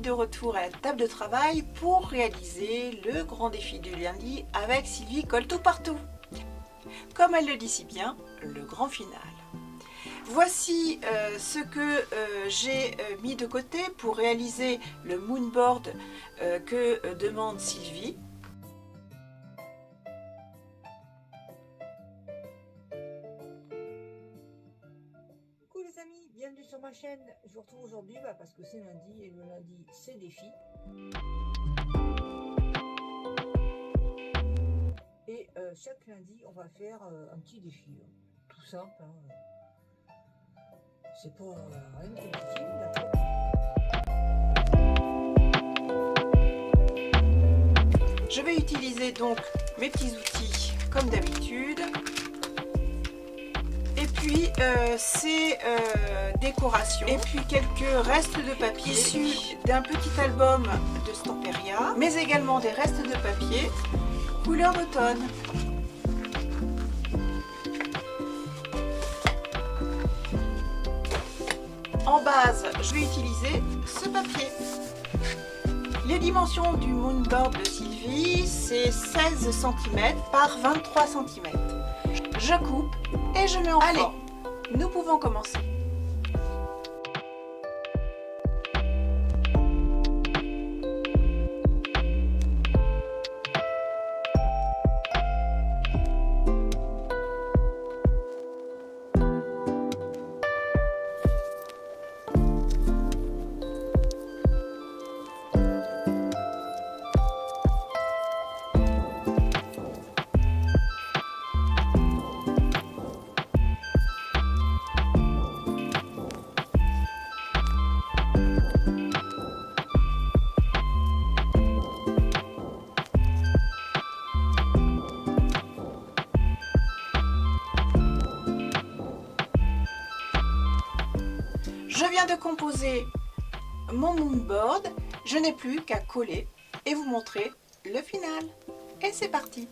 de retour à la table de travail pour réaliser le grand défi du lundi avec Sylvie Colle tout partout. Comme elle le dit si bien, le grand final. Voici ce que j'ai mis de côté pour réaliser le moonboard que demande Sylvie. Coucou les amis, bienvenue sur ma chaîne. Je vous retrouve aujourd'hui parce que c'est lundi et le lundi c'est défi. Et chaque lundi on va faire un petit défi, tout simple. C'est pas rien de compliqué, d'accord. Je vais utiliser donc mes petits outils comme d'habitude. Et puis ces décorations. Et puis quelques restes de papier issus d'un petit album de Stamperia. Mais également des restes de papier couleur d'automne. En base, je vais utiliser ce papier. Les dimensions du moonboard de Sylvie, c'est 16 cm par 23 cm. Je coupe et je mets en forme. Allez, nous pouvons commencer. Je viens de composer mon moonboard, je n'ai plus qu'à coller et vous montrer le final. Et c'est parti!